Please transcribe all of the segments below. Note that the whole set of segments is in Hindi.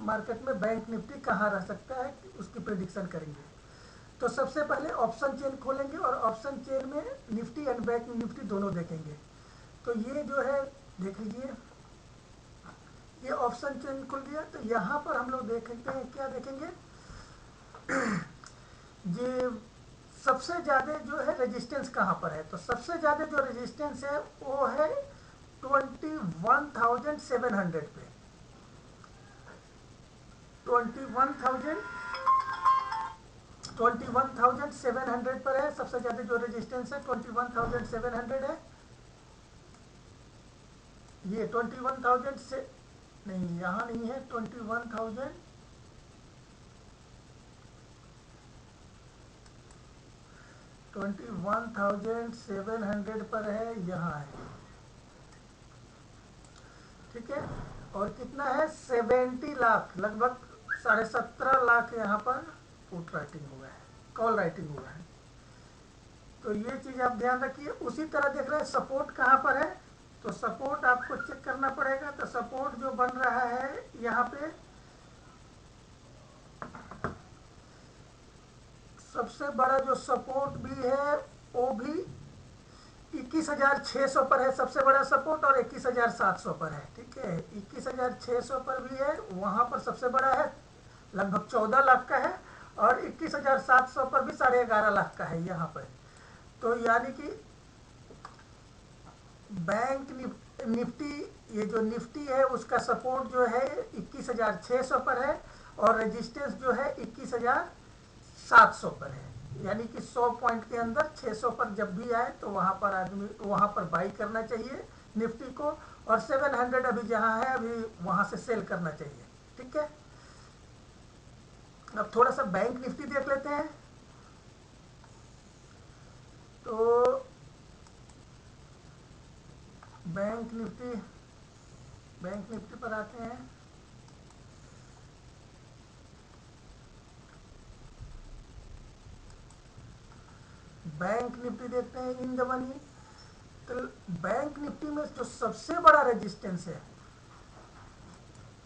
मार्केट में बैंक निफ्टी कहाँ रह सकता है, उसकी प्रेडिक्शन करेंगे। तो सबसे पहले ऑप्शन चेन खोलेंगे और ऑप्शन चेन में निफ्टी एंड बैंक निफ्टी दोनों देखेंगे। तो ये जो है देख लीजिए, ये ऑप्शन चेन खुल गया। तो यहाँ पर हम लोग देखते हैं, क्या देखेंगे, ये सबसे ज़्यादा जो है रेजिस्टेंस कहाँ पर है। तो सबसे ज़्यादा जो रेजिस्टेंस है वो है 21,700 पे। 21,700 पर है सबसे ज़्यादा जो रेजिस्टेंस है, 21,700 है। ये 21,000 से नहीं, यहाँ नहीं है, 21,700 पर है, यहाँ है, ठीक है। और कितना है, 70 लाख, लगभग 17.5 लाख यहाँ पर पुट राइटिंग हुआ है, कॉल राइटिंग हुआ है। तो ये चीज़ आप ध्यान रखिए। उसी तरह देख रहे हैं सपोर्ट कहाँ पर है। तो सपोर्ट आपको चेक करना पड़ेगा। तो सपोर्ट जो बन रहा है यहाँ पे, सबसे बड़ा जो सपोर्ट भी है वो भी 21,600 पर है, सबसे बड़ा सपोर्ट, और 21,700 पर है, ठीक है। 21,600 पर भी है, वहां पर सबसे बड़ा है, लगभग 14 लाख का है। और 21,700 पर भी 11.5 लाख का है यहाँ पर। तो यानी कि बैंक निफ्टी, ये जो निफ्टी है उसका सपोर्ट जो है 21,600 पर है, और रेजिस्टेंस जो है 21,700 पर है। यानी कि 100 पॉइंट के अंदर 600 पर जब भी आए तो वहां पर आदमी, वहां पर बाई करना चाहिए निफ्टी को, और 700 अभी जहां है अभी वहां से सेल करना चाहिए, ठीक है। अब थोड़ा सा बैंक निफ्टी देख लेते हैं। तो बैंक निफ्टी, बैंक निफ्टी पर आते हैं। बैंक निफ्टी देखते हैं इन द मनी। तो बैंक निफ्टी में जो सबसे बड़ा रेजिस्टेंस है,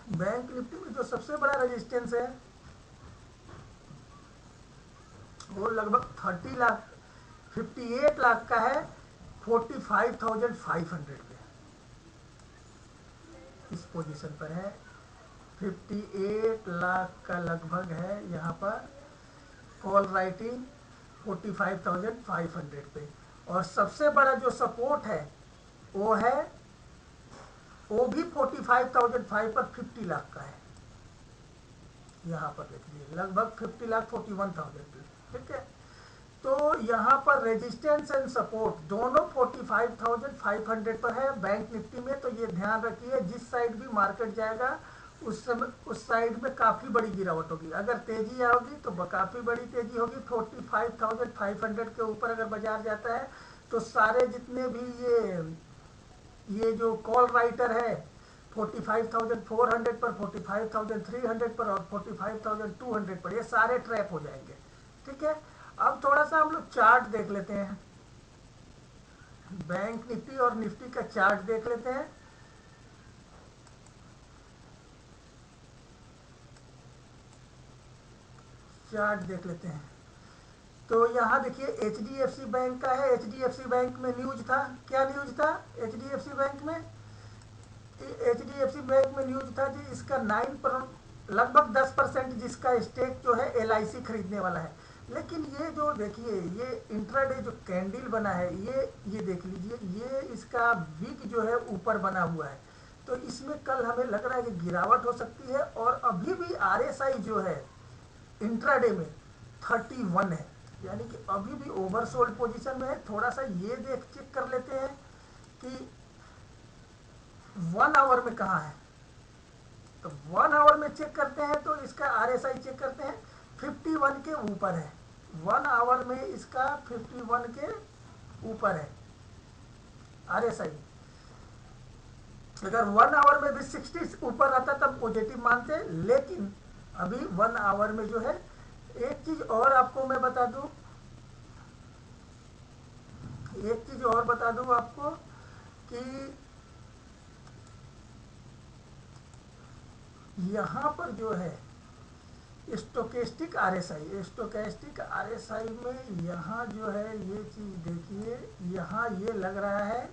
बैंक निफ्टी में जो सबसे बड़ा रेजिस्टेंस है वो लगभग 30 लाख, 58 लाख का है, 45,500 पे इस पोजीशन पर है। 58 लाख का लगभग है यहाँ पर कॉल राइटिंग 45,500 पे। और सबसे बड़ा जो सपोर्ट है वो है, वो भी 45,500 पर 50 लाख का है, यहाँ पर देख लीजिए, लगभग 50 लाख, 41,000 पे, ठीक है। तो यहाँ पर रेजिस्टेंस एंड सपोर्ट दोनों 45,500 पर है बैंक निफ्टी में। तो ये ध्यान रखिए, जिस साइड भी मार्केट जाएगा उस समय उस साइड में काफ़ी बड़ी गिरावट होगी। अगर तेजी आओगी तो काफ़ी बड़ी तेजी होगी। 45,500 के ऊपर अगर बाजार जाता है तो सारे जितने भी ये जो कॉल राइटर है 45,400 पर, 45,300 पर और 45,200 पर, ये सारे ट्रैप हो जाएंगे, ठीक है। अब थोड़ा सा हम लोग चार्ट देख लेते हैं, बैंक निफ्टी और निफ्टी का चार्ट देख लेते हैं। चार्ट देख लेते हैं। तो यहाँ देखिए H D F C bank का है। H D F C bank में न्यूज था, क्या न्यूज था H D F C bank में? H D F C bank में न्यूज था जी, इसका 9 लगभग 10% जिसका स्टेक जो है एल आई सी खरीदने वाला है। लेकिन ये जो देखिए, ये इंट्राडे जो कैंडल बना है, ये देख लीजिए, ये इसका विक जो है ऊपर बना हुआ है। तो इसमें कल हमें लग रहा है कि गिरावट हो सकती है। और अभी भी आर एस आई जो है इंट्राडे में 31 है, यानी कि अभी भी ओवरसोल्ड पोजीशन में है। थोड़ा सा ये देख चेक कर लेते हैं कि 1 आवर में कहाँ है। तो 1 आवर में चेक करते हैं तो इसका आर एस आई चेक करते हैं, 51 के ऊपर है। 1 आवर में इसका 51 के ऊपर है आर एस आई। अगर 1 आवर में भी 60 ऊपर रहता तब पॉजिटिव मानते, लेकिन अभी 1 आवर में जो है, एक चीज और आपको मैं बता दूं, एक चीज और बता दूं आपको कि यहाँ पर जो है स्टोकेस्टिक आरएसआई, स्टोकेस्टिक आरएसआई में यहाँ जो है ये चीज़ देखिए, यहाँ ये लग रहा है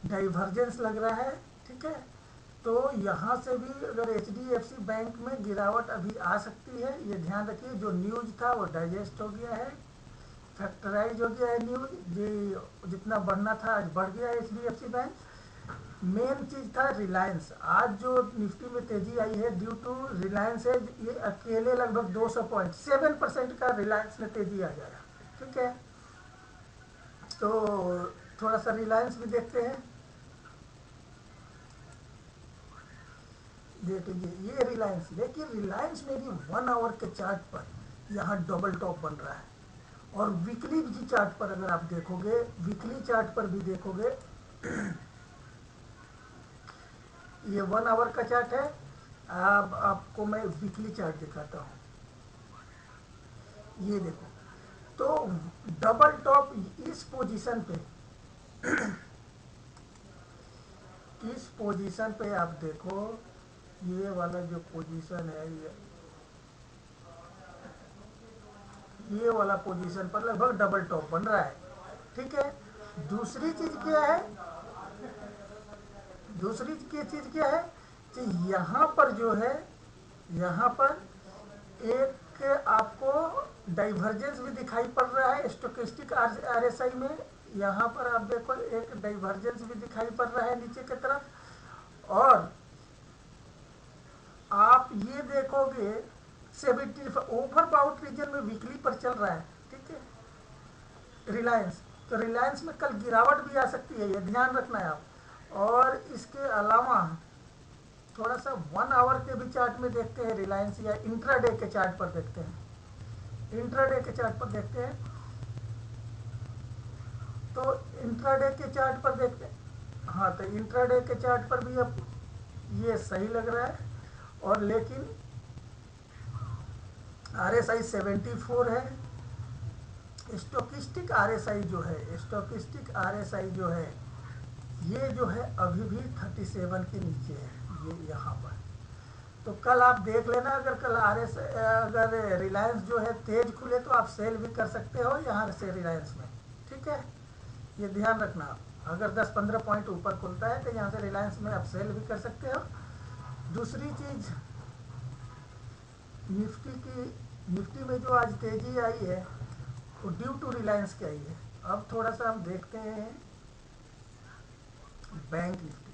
डाइवर्जेंस लग रहा है, ठीक है। तो यहाँ से भी अगर एचडीएफसी बैंक में गिरावट अभी आ सकती है, ये ध्यान रखिए। जो न्यूज था वो डाइजेस्ट हो गया है, फैक्टराइज हो गया है न्यूज, जो जितना बढ़ना था आज बढ़ गया है एचडीएफसी बैंक। मेन चीज था रिलायंस। आज जो निफ्टी में तेजी आई है ड्यू टू रिलायंस है। ये अकेले लगभग 200 पॉइंट 7% का रिलायंस ने तेजी आ जाएगा, ठीक है। तो थोड़ा सा रिलायंस भी देखते हैं। देख लीजिए ये रिलायंस, लेकिन रिलायंस में भी 1 आवर के चार्ट पर यहाँ डबल टॉप बन रहा है। और वीकली जी चार्ट पर अगर आप देखोगे, वीकली चार्ट पर भी देखोगे, ये 1 आवर का चार्ट है। अब आपको मैं वीकली चार्ट दिखाता हूँ, ये देखो। तो डबल टॉप इस पोजीशन पे, इस पोजीशन पे आप देखो, ये वाला जो पोजीशन है, ये वाला पोजीशन पर लगभग डबल टॉप बन रहा है, ठीक है। दूसरी चीज क्या है, दूसरी की चीज क्या है कि यहाँ पर जो है, यहाँ पर एक आपको डाइवर्जेंस भी दिखाई पड़ रहा है स्टोकेस्टिक आरएसआई में। यहाँ पर आप देखो एक डाइवर्जेंस भी दिखाई पड़ रहा है नीचे की तरफ। और आप ये देखोगे 70 ओवर बाउट रीजन में वीकली पर चल रहा है, ठीक है रिलायंस। तो रिलायंस में कल गिरावट भी आ सकती है, ये ध्यान रखना है आप। और इसके अलावा थोड़ा सा 1 आवर के भी चार्ट में देखते हैं रिलायंस, या इंट्राडे के चार्ट पर देखते हैं। इंट्राडे के चार्ट पर देखते हैं। तो इंट्राडे के चार्ट पर देखते हैं। हाँ, तो इंट्राडे के चार्ट पर भी अब ये सही लग रहा है। और लेकिन आरएसआई 74 है। स्टोकिस्टिक आरएसआई जो है, स्टोकिस्टिक आरएसआई जो है, ये जो है अभी भी 37 के नीचे है, ये यहाँ पर। तो कल आप देख लेना, अगर कल अगर रिलायंस जो है तेज खुले तो आप सेल भी कर सकते हो यहाँ से रिलायंस में, ठीक है। ये ध्यान रखना आप, अगर 10-15 पॉइंट ऊपर खुलता है तो यहाँ से रिलायंस में आप सेल भी कर सकते हो। दूसरी चीज निफ्टी की, निफ्टी में जो आज तेजी आई है वो ड्यू टू रिलायंस की आई है। अब थोड़ा सा हम देखते हैं बैंक निफ्टी।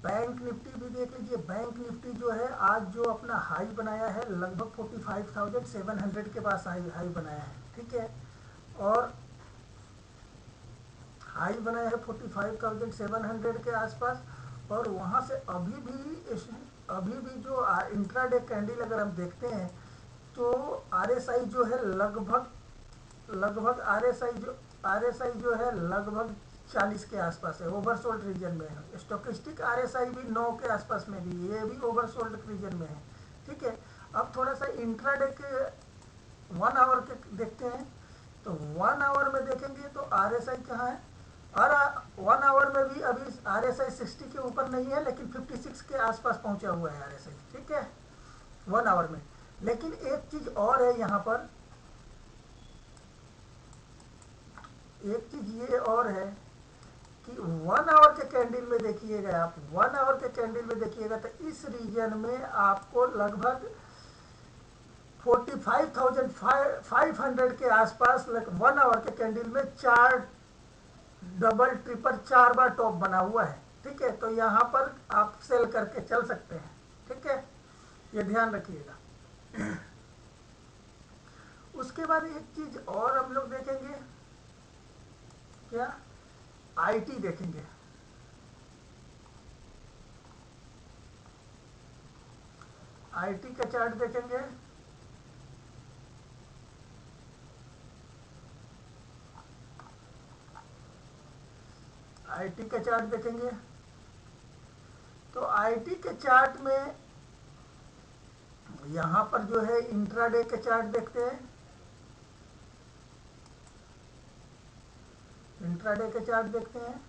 बैंक निफ्टी भी देख लीजिए। बैंक निफ्टी जो है आज जो अपना हाई बनाया है लगभग 45,700 के पास हाई बनाया है, ठीक है। और हाई बनाया है 45,700 के आसपास। और वहां से अभी भी जो इंट्राडे कैंडल अगर हम देखते हैं तो आरएसआई जो है लगभग आरएसआई जो है लगभग 40 के आसपास है, ओवरसोल्ड रीजन में है। स्टोकिस्टिक आरएसआई भी 9 के आसपास में भी, ये भी ओवरसोल्ड रीजन में है, ठीक है। अब थोड़ा सा इंट्राडे के 1 आवर के देखते हैं। तो 1 आवर में देखेंगे तो आरएसआई कहाँ है। और 1 आवर में भी अभी आरएसआई 60 के ऊपर नहीं है, लेकिन 56 के आसपास पहुंचा हुआ है आरएसआई, ठीक है 1 आवर में। लेकिन एक चीज और है यहाँ पर, एक चीज ये और है कि 1 आवर के कैंडल में देखिएगा आप, 1 आवर के कैंडल में देखिएगा तो इस रीजन में आपको लगभग 45,500 के आसपास 1 आवर के कैंडल में चार डबल ट्रिपल 4 बार टॉप बना हुआ है, ठीक है। तो यहाँ पर आप सेल करके चल सकते हैं, ठीक है, ये ध्यान रखिएगा। उसके बाद एक चीज और हम लोग देखेंगे, क्या आईटी देखेंगे। आईटी का चार्ट देखेंगे। आईटी का चार्ट देखेंगे तो आईटी के चार्ट में यहाँ पर जो है इंट्राडे के चार्ट देखते हैं। इंट्राडे के चार्ट देखते हैं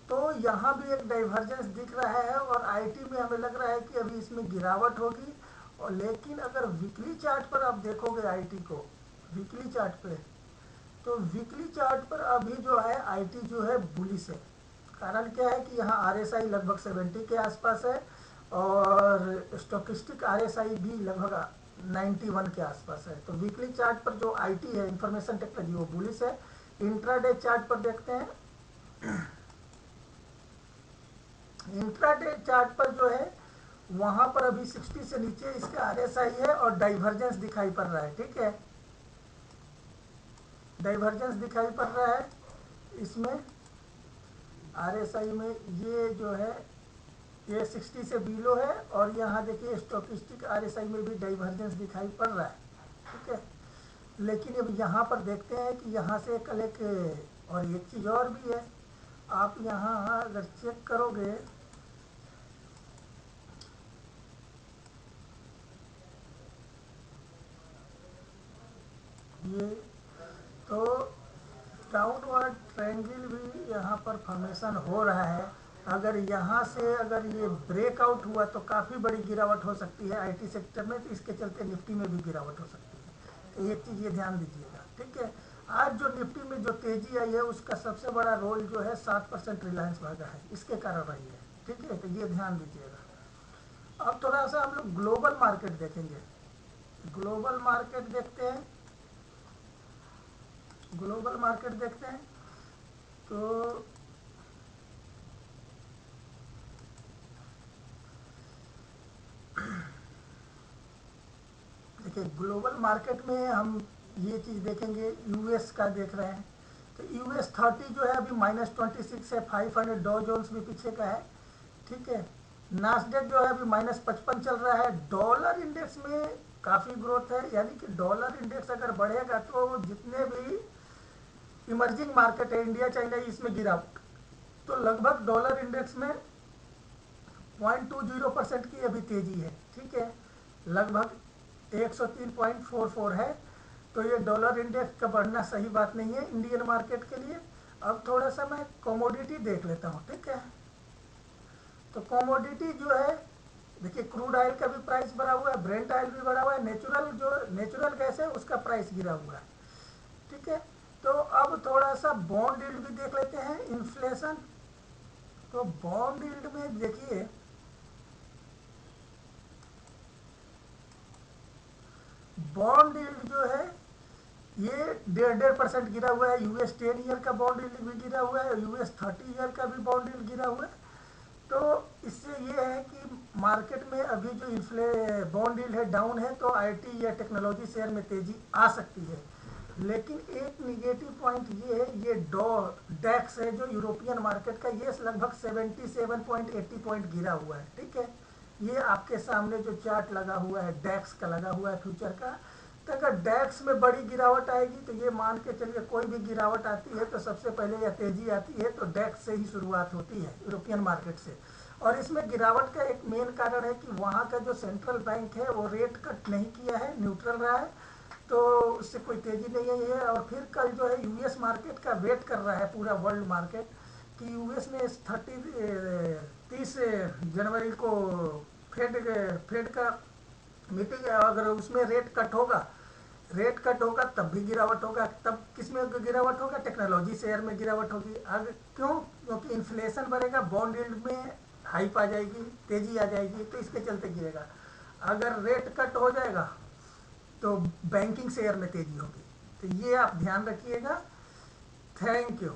तो यहाँ भी एक डाइवर्जेंस दिख रहा है और आईटी में हमें लग रहा है कि अभी इसमें गिरावट होगी। और लेकिन अगर वीकली चार्ट पर आप देखोगे आईटी को, वीकली चार्ट पे, तो वीकली चार्ट पर अभी जो है आईटी जो है बुलिश है। कारण क्या है कि यहाँ आरएसआई लगभग 70 के आसपास है और स्टोकिस्टिक आरएसआई भी लगभग 91 के आसपास है। तो वीकली चार्ट पर जो आईटी है, इंफॉर्मेशन टेक्नोलॉजी, वो बुलिश है। इंट्राडे चार्ट पर देखते हैं, इंट्राडे चार्ट पर जो है वहां पर अभी 60 से नीचे इसका आरएसआई है और डाइवर्जेंस दिखाई पड़ रहा है। ठीक है, डाइवर्जेंस दिखाई पड़ रहा है इसमें आरएसआई में। ये जो है ये 60 से बिलो है और यहाँ देखिए स्टोकिस्टिक आरएसआई में भी डाइवर्जेंस दिखाई पड़ रहा है। ठीक है, लेकिन अब यहाँ पर देखते हैं कि यहाँ से कल एक और एक चीज़ और भी है। आप यहाँ अगर चेक करोगे, ये तो डाउनवर्ड ट्रायंगल भी यहाँ पर फॉर्मेशन हो रहा है। अगर यहाँ से अगर ये ब्रेकआउट हुआ तो काफ़ी बड़ी गिरावट हो सकती है आईटी सेक्टर में, तो इसके चलते निफ्टी में भी गिरावट हो सकती है। तो एक चीज़ ये ध्यान दीजिएगा। ठीक है, आज जो निफ्टी में जो तेजी आई है उसका सबसे बड़ा रोल जो है 7% रिलायंस भागा है, इसके कारण रही है। ठीक है, तो ये ध्यान दीजिएगा। अब थोड़ा सा हम लोग ग्लोबल मार्केट देखेंगे। ग्लोबल मार्केट देखते हैं, ग्लोबल मार्केट देखते हैं तो देखिए ग्लोबल मार्केट में हम ये चीज़ देखेंगे, यूएस का देख रहे हैं तो यूएस 30 जो है अभी -26 है, 500 डॉ जोन्स भी पीछे का है। ठीक है, नास्डेक जो है अभी -55 चल रहा है। डॉलर इंडेक्स में काफ़ी ग्रोथ है, यानी कि डॉलर इंडेक्स अगर बढ़ेगा तो जितने भी इमर्जिंग मार्केट है, इंडिया चाइना, इसमें गिरावट, तो लगभग डॉलर इंडेक्स में 0.20% की अभी तेजी है। ठीक है, लगभग 103.44 है। तो ये डॉलर इंडेक्स का बढ़ना सही बात नहीं है इंडियन मार्केट के लिए। अब थोड़ा सा मैं कमोडिटी देख लेता हूँ। ठीक है, तो कमोडिटी जो है देखिए क्रूड ऑयल का भी प्राइस बढ़ा हुआ है, ब्रेंट ऑयल भी बढ़ा हुआ है, नेचुरल गैस है उसका प्राइस गिरा हुआ है। ठीक है, तो अब थोड़ा सा बॉन्ड यील्ड भी देख लेते हैं, इन्फ्लेशन। तो बॉन्ड यील्ड में देखिए बॉन्ड यील्ड जो है ये 1.5% गिरा हुआ है। यूएस 10 ईयर का बॉन्ड यील्ड भी गिरा हुआ है, यूएस 30 ईयर का भी बॉन्ड यील्ड गिरा हुआ है। तो इससे ये है कि मार्केट में अभी जो बॉन्ड यील्ड है डाउन है, तो आईटी या टेक्नोलॉजी शेयर में तेजी आ सकती है। लेकिन एक निगेटिव पॉइंट ये है, ये डैक्स है जो यूरोपियन मार्केट का, ये लगभग 77.80 पॉइंट गिरा हुआ है। ठीक है, ये आपके सामने जो चार्ट लगा हुआ है डैक्स का लगा हुआ है फ्यूचर का। तो अगर डैक्स में बड़ी गिरावट आएगी तो ये मान के चलिए कोई भी गिरावट आती है तो सबसे पहले या तेजी आती है तो डैक्स से ही शुरुआत होती है, यूरोपियन मार्केट से। और इसमें गिरावट का एक मेन कारण है कि वहाँ का जो सेंट्रल बैंक है वो रेट कट नहीं किया है, न्यूट्रल रहा है, तो उससे कोई तेजी नहीं आई है। और फिर कल जो है यूएस मार्केट का वेट कर रहा है पूरा वर्ल्ड मार्केट कि यूएस में 30 जनवरी को फेड का मीटिंग है, अगर उसमें रेट कट होगा तब भी गिरावट होगा। तब किस में गिरावट होगा? टेक्नोलॉजी शेयर में गिरावट होगी। अगर क्यों? क्योंकि इन्फ्लेशन बढ़ेगा, बॉन्ड यील्ड में हाइप आ जाएगी, तेजी आ जाएगी, तो इसके चलते गिरेगा। अगर रेट कट हो जाएगा तो बैंकिंग शेयर में तेजी होगी। तो ये आप ध्यान रखिएगा। Thank you.